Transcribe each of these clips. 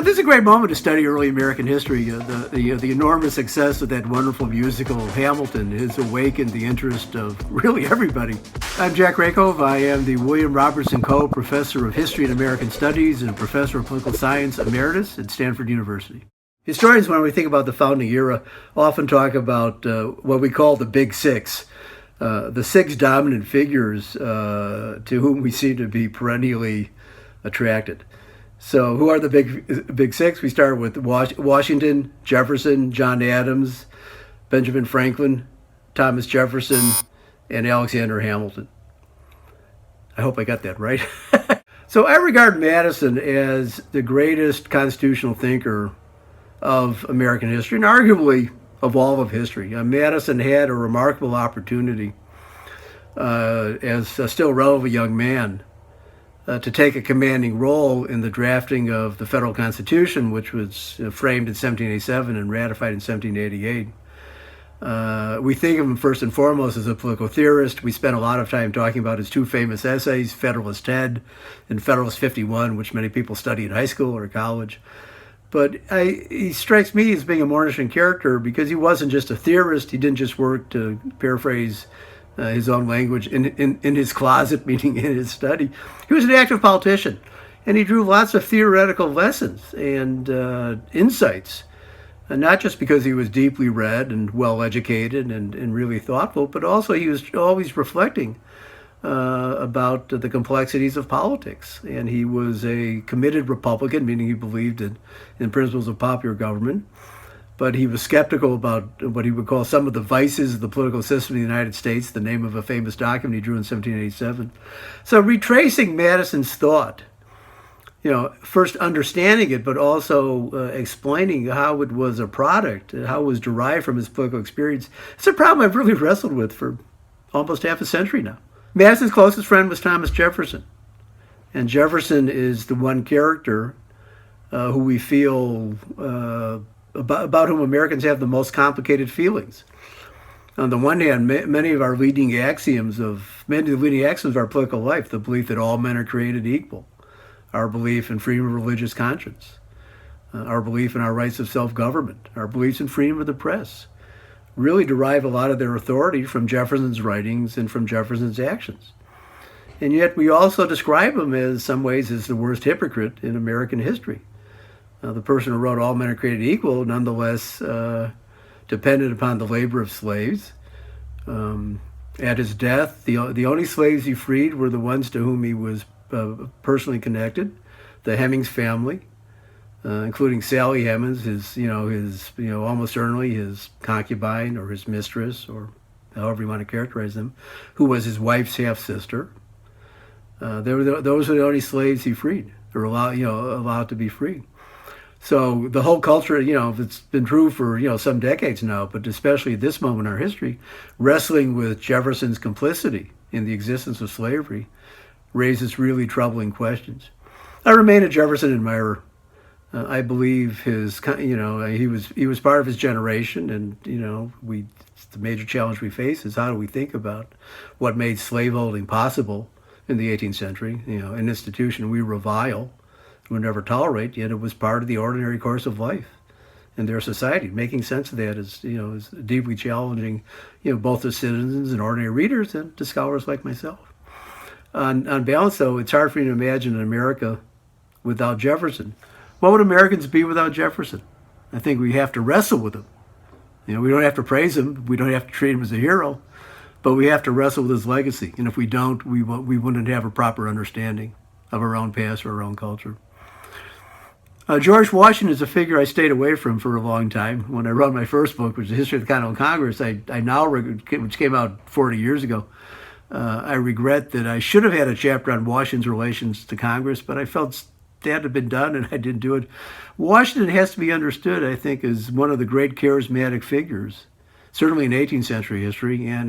This is a great moment to study early American history. The enormous success of that wonderful musical Hamilton has awakened the interest of really everybody. I'm Jack Rakove. I am the William Robertson Co-Professor of History and American Studies and Professor of Political Science Emeritus at Stanford University. Historians, when we think about the founding era, often talk about what we call the Big Six, the six dominant figures to whom we seem to be perennially attracted. So who are the big six? We start with Washington, Jefferson, John Adams, Benjamin Franklin, Thomas Jefferson, and Alexander Hamilton. I hope I got that right. So I regard Madison as the greatest constitutional thinker of American history, and arguably of all of history. Madison had a remarkable opportunity as a still relatively young man to take a commanding role in the drafting of the federal Constitution, which was framed in 1787 and ratified in 1788. We think of him first and foremost as a political theorist. We spent a lot of time talking about his two famous essays, Federalist 10 and Federalist 51, which many people study in high school or college. But he strikes me as being a more interesting character because he wasn't just a theorist. He didn't just work, to paraphrase his own language, in his closet, meaning in his study. He was an active politician, and he drew lots of theoretical lessons and insights, and not just because he was deeply read and well-educated and really thoughtful, but also he was always reflecting about the complexities of politics. And he was a committed Republican, meaning he believed in principles of popular government. But he was skeptical about what he would call some of the vices of the political system in the United States, the name of a famous document he drew in 1787. So retracing Madison's thought, first understanding it, but also explaining how it was a product, how it was derived from his political experience, it's a problem I've really wrestled with for almost half a century now. Madison's closest friend was Thomas Jefferson. And Jefferson is the one character who we feel about whom Americans have the most complicated feelings. On the one hand, many of the leading axioms of our political life, the belief that all men are created equal, our belief in freedom of religious conscience, our belief in our rights of self-government, our beliefs in freedom of the press, really derive a lot of their authority from Jefferson's writings and from Jefferson's actions. And yet we also describe him as some ways as the worst hypocrite in American history. The person who wrote all men are created equal nonetheless depended upon the labor of slaves. At his death, the only slaves he freed were the ones to whom he was personally connected, the Hemings family, including Sally Hemings, his almost certainly his concubine or his mistress, or however you want to characterize them, who was his wife's half-sister. Those were the only slaves he freed, or allowed to be freed. So the whole culture, it's been true for, some decades now, but especially at this moment in our history, wrestling with Jefferson's complicity in the existence of slavery raises really troubling questions. I remain a Jefferson admirer. I believe he was part of his generation, and, the major challenge we face is how do we think about what made slaveholding possible in the 18th century, an institution we revile, would never tolerate, yet it was part of the ordinary course of life in their society. Making sense of that is deeply challenging, both to citizens and ordinary readers and to scholars like myself. On balance, though, it's hard for me to imagine an America without Jefferson. What would Americans be without Jefferson? I think we have to wrestle with him. We don't have to praise him. We don't have to treat him as a hero, but we have to wrestle with his legacy. And if we don't, we wouldn't have a proper understanding of our own past or our own culture. George Washington is a figure I stayed away from for a long time. When I wrote my first book, which is the History of the Continental Congress, which came out 40 years ago, I regret that I should have had a chapter on Washington's relations to Congress, but I felt that had been done and I didn't do it. Washington has to be understood, I think, as one of the great charismatic figures, certainly in 18th century history and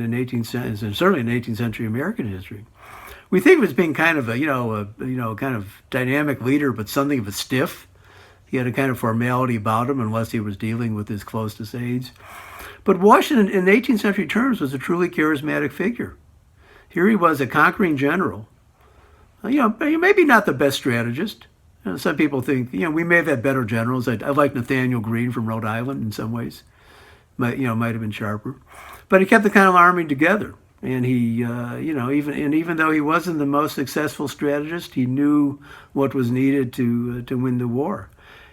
certainly in 18th century American history. We think of him as being kind of a dynamic leader, but something of a stiff. He had a kind of formality about him unless he was dealing with his closest aides. But Washington, in 18th century terms, was a truly charismatic figure. Here he was, a conquering general. Maybe not the best strategist. Some people think, we may have had better generals. I like Nathaniel Greene from Rhode Island in some ways. Might have been sharper. But he kept the Continental Army together. And he, even though he wasn't the most successful strategist, he knew what was needed to win the war.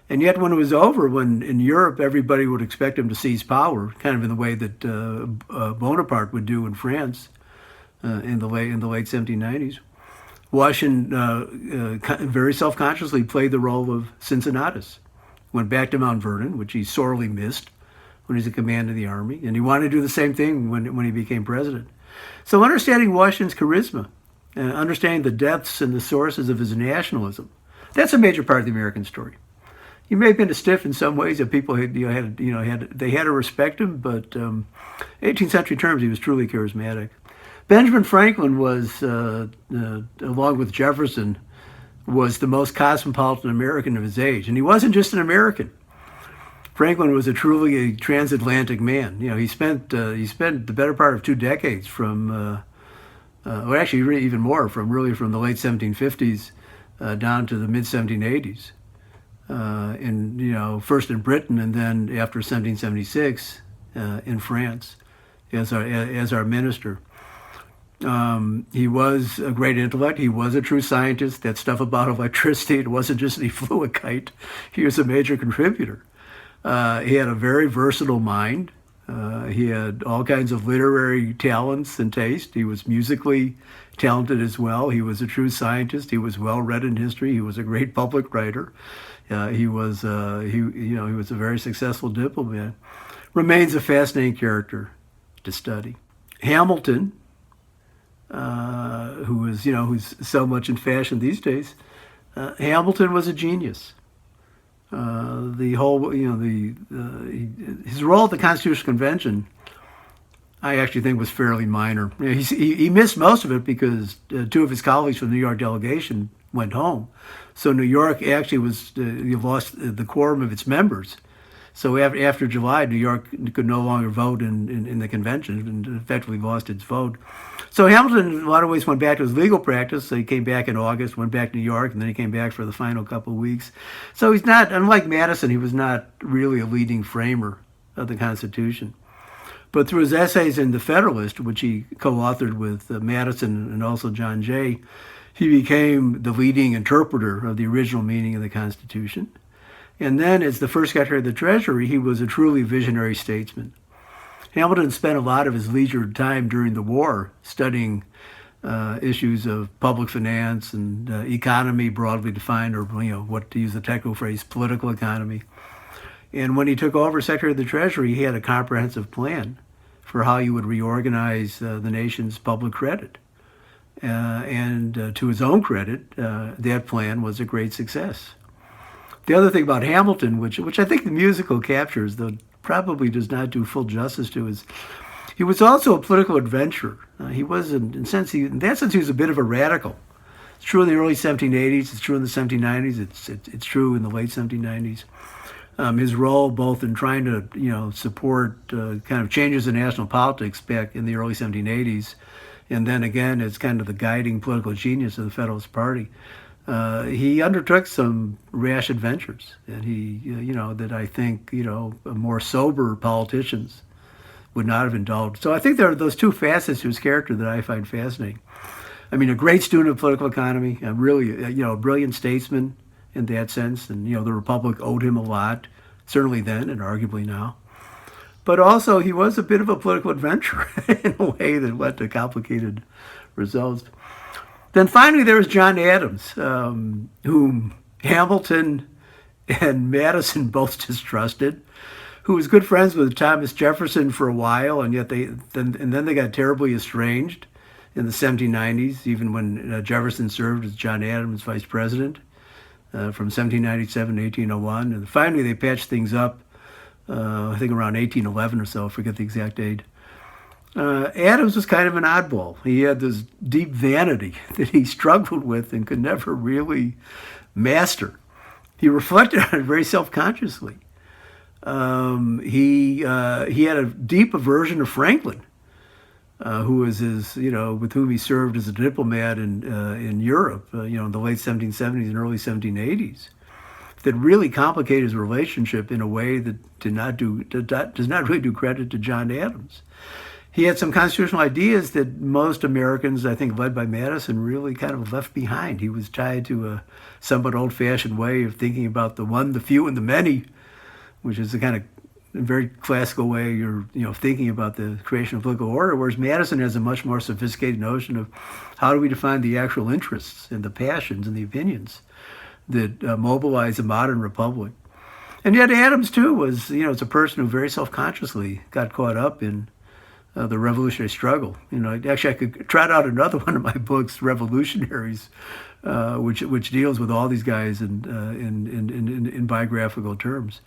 And yet, when it was over, when in Europe everybody would expect him to seize power, kind of in the way that Bonaparte would do in France in the late 1790s, Washington very self-consciously played the role of Cincinnatus. Went back to Mount Vernon, which he sorely missed when he was in command of the army, and he wanted to do the same thing when he became president. So understanding Washington's charisma, understanding the depths and the sources of his nationalism, that's a major part of the American story. He may have been a stiff in some ways, and people had to respect him, but 18th century terms, he was truly charismatic. Benjamin Franklin was, along with Jefferson, was the most cosmopolitan American of his age, and he wasn't just an American. Franklin was truly a transatlantic man. He spent the better part of 2 decades from, or actually really even more, from the late 1750s down to the mid 1780s. First in Britain, and then after 1776 in France as our minister. He was a great intellect. He was a true scientist. That stuff about electricity, it wasn't just that he flew a kite. He was a major contributor. He had a very versatile mind. He had all kinds of literary talents and taste. He was musically talented as well. He was a true scientist. He was well read in history. He was a great public writer. He was a very successful diplomat. Remains a fascinating character to study. Hamilton, who's so much in fashion these days. Hamilton was a genius. His role at the Constitutional Convention, I actually think, was fairly minor. He missed most of it because 2 of his colleagues from the New York delegation went home. So New York actually lost the quorum of its members. So after July, New York could no longer vote in the convention and effectively lost its vote. So Hamilton, in a lot of ways, went back to his legal practice. So he came back in August, went back to New York, and then he came back for the final couple of weeks. So he's not, unlike Madison, he was not really a leading framer of the Constitution. But through his essays in The Federalist, which he co-authored with Madison and also John Jay, he became the leading interpreter of the original meaning of the Constitution. And then, as the first Secretary of the Treasury, he was a truly visionary statesman. Hamilton spent a lot of his leisure time during the war studying issues of public finance and economy, broadly defined, or what, to use the technical phrase, political economy. And when he took over Secretary of the Treasury, he had a comprehensive plan for how he would reorganize the nation's public credit. And to his own credit, that plan was a great success. The other thing about Hamilton, which I think the musical captures, though probably does not do full justice to, is he was also a political adventurer. He was, in that sense, he was a bit of a radical. It's true in the early 1780s. It's true in the 1790s. It's true in the late 1790s. His role both in trying to support kind of changes in national politics back in the early 1780s, and then again as kind of the guiding political genius of the Federalist Party. He undertook some rash adventures, and that I think more sober politicians would not have indulged. So I think there are those 2 facets to his character that I find fascinating. I mean, a great student of political economy, a brilliant statesman in that sense, and the Republic owed him a lot, certainly then and arguably now. But also, he was a bit of a political adventurer in a way that led to complicated results. Then finally, there was John Adams, whom Hamilton and Madison both distrusted, who was good friends with Thomas Jefferson for a while, and yet then they got terribly estranged in the 1790s, even when Jefferson served as John Adams' vice president from 1797 to 1801. And finally, they patched things up, I think around 1811 or so, I forget the exact date. Adams was kind of an oddball. He had this deep vanity that he struggled with and could never really master. He reflected on it very self-consciously. He had a deep aversion to Franklin. who was with whom he served as a diplomat in Europe, in the late 1770s and early 1780s, that really complicated his relationship in a way that does not really do credit to John Adams. He had some constitutional ideas that most Americans, I think, led by Madison, really kind of left behind. He was tied to a somewhat old-fashioned way of thinking about the one, the few, and the many, which is the kind of very classical way you're thinking about the creation of political order, whereas Madison has a much more sophisticated notion of how do we define the actual interests and the passions and the opinions that mobilize a modern republic. And yet Adams, too, was, is a person who very self-consciously got caught up in the revolutionary struggle. Actually, I could trot out another one of my books, Revolutionaries, which deals with all these guys in biographical terms.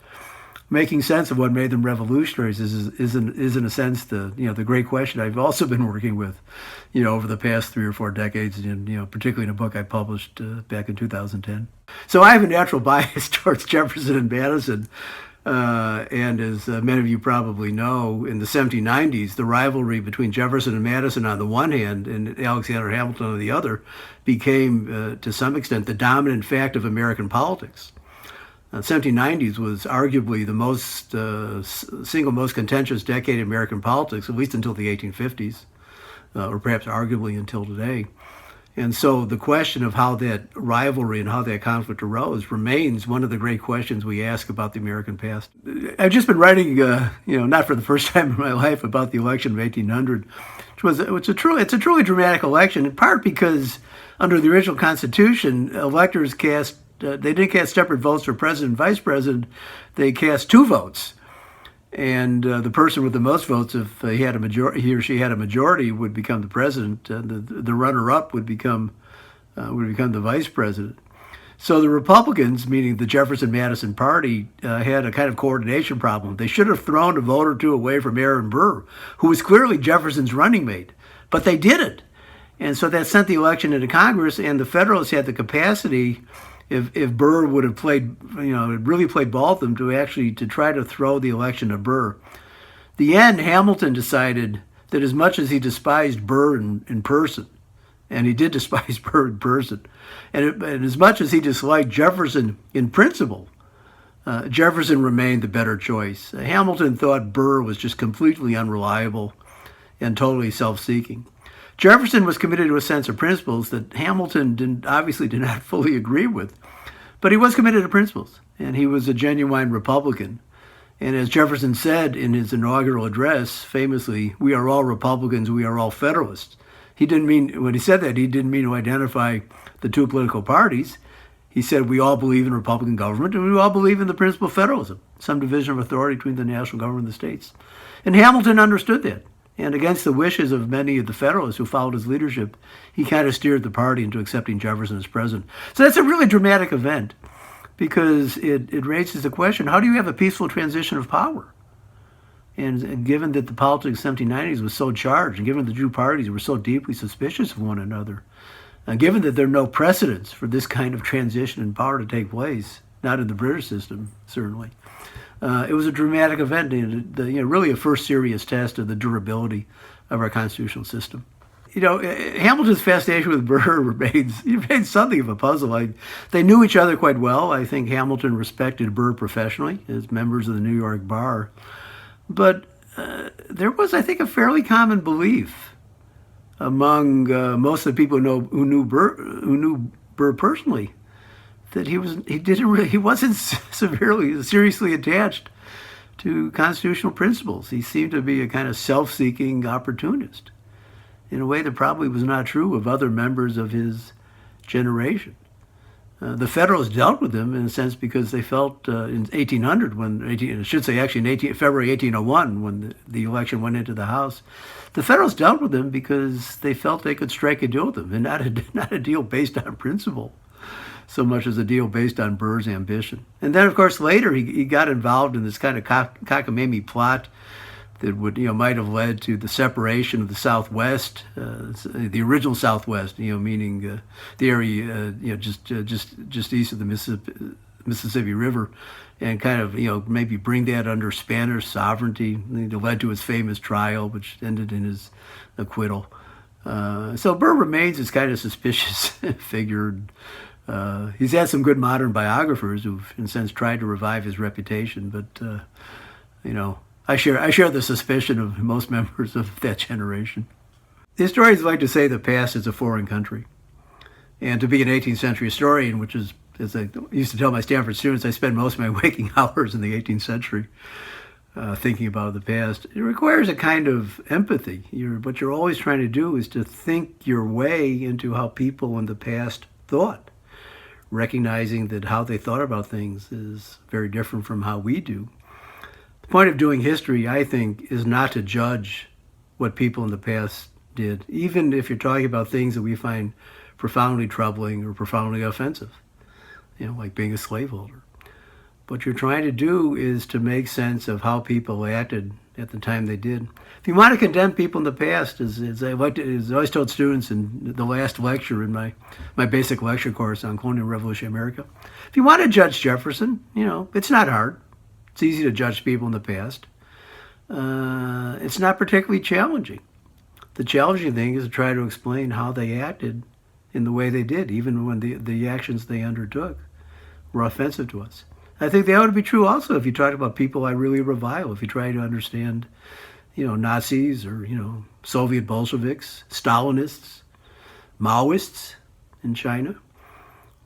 Making sense of what made them revolutionaries is in a sense the great question I've also been working with, over the past 3 or 4 decades, and particularly in a book I published back in 2010. So I have a natural bias towards Jefferson and Madison. And as many of you probably know, in the 1790s, the rivalry between Jefferson and Madison on the one hand and Alexander Hamilton on the other became, to some extent, the dominant fact of American politics. The 1790s was arguably the single most contentious decade in American politics, at least until the 1850s, or perhaps arguably until today. And so the question of how that rivalry and how that conflict arose remains one of the great questions we ask about the American past. I've just been writing, not for the first time in my life, about the election of 1800, it's a truly dramatic election, in part because under the original Constitution, electors they didn't cast separate votes for president and vice president. They cast 2 votes. And the person with the most votes, if he or she had a majority, would become the president. The runner-up would become the vice president. So the Republicans, meaning the Jefferson-Madison party, had a kind of coordination problem. They should have thrown a vote or 2 away from Aaron Burr, who was clearly Jefferson's running mate, but they didn't. And so that sent the election into Congress, and the Federalists had the capacity, if Burr would have really played ball with them, to try to throw the election to Burr. The end, Hamilton decided that as much as he despised Burr in person, and he did despise Burr in person, and as much as he disliked Jefferson in principle, Jefferson remained the better choice. Hamilton thought Burr was just completely unreliable and totally self-seeking. Jefferson was committed to a sense of principles that Hamilton obviously did not fully agree with, but he was committed to principles, and he was a genuine Republican. And as Jefferson said in his inaugural address, famously, "We are all Republicans, we are all Federalists." When he said that, he didn't mean to identify the 2 political parties. He said we all believe in Republican government, and we all believe in the principle of federalism, some division of authority between the national government and the states. And Hamilton understood that. And against the wishes of many of the Federalists who followed his leadership, he kind of steered the party into accepting Jefferson as president. So that's a really dramatic event because it raises the question, how do you have a peaceful transition of power? And given that the politics of the 1790s was so charged, and given the 2 parties were so deeply suspicious of one another, and given that there are no precedents for this kind of transition in power to take place, not in the British system, certainly, it was a dramatic event, and really a first serious test of the durability of our constitutional system. Hamilton's fascination with Burr remains something of a puzzle. They knew each other quite well. I think Hamilton respected Burr professionally as members of the New York bar. But there was, I think, a fairly common belief among most of the people who knew Burr personally, that he wasn't seriously attached to constitutional principles. He seemed to be a kind of self-seeking opportunist in a way that probably was not true of other members of his generation. The Federalists dealt with him in a sense because they felt in 1800, February 1801, when the election went into the House, the Federalists dealt with him because they felt they could strike a deal with him, and not a deal based on principle so much as a deal based on Burr's ambition. And then, of course, later he got involved in this kind of cockamamie plot that might have led to the separation of the Southwest, the original Southwest, meaning the area just east of the Mississippi River, and kind of, maybe bring that under Spanish sovereignty. It led to his famous trial, which ended in his acquittal. So Burr remains this kind of suspicious figure. He's had some good modern biographers who've, in a sense, tried to revive his reputation, but I share the suspicion of most members of that generation. The historians like to say the past is a foreign country. And to be an 18th century historian, which is, as I used to tell my Stanford students, I spend most of my waking hours in the 18th century thinking about the past. It requires a kind of empathy. What you're always trying to do is to think your way into how people in the past thought, recognizing that how they thought about things is very different from how we do. The point of doing history, I think, is not to judge what people in the past did, even if you're talking about things that we find profoundly troubling or profoundly offensive, like being a slaveholder. What you're trying to do is to make sense of how people acted at the time they did. If you want to condemn people in the past, as I always told students in the last lecture in my basic lecture course on colonial revolution in America, if you want to judge Jefferson, it's not hard. It's easy to judge people in the past. It's not particularly challenging. The challenging thing is to try to explain how they acted in the way they did, even when the actions they undertook were offensive to us. I think that ought to be true also if you talk about people I really revile, if you try to understand, Nazis or, Soviet Bolsheviks, Stalinists, Maoists in China,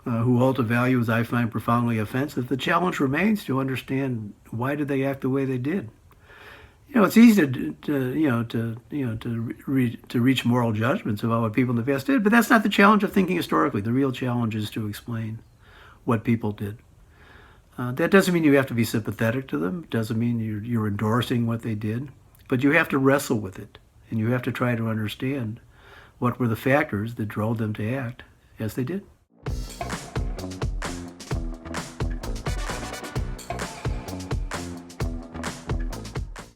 who hold to values I find profoundly offensive. The challenge remains to understand why did they act the way they did. It's easy to reach moral judgments about what people in the past did, but that's not the challenge of thinking historically. The real challenge is to explain what people did. That doesn't mean you have to be sympathetic to them. It doesn't mean you're endorsing what they did, but you have to wrestle with it, and you have to try to understand what were the factors that drove them to act as they did.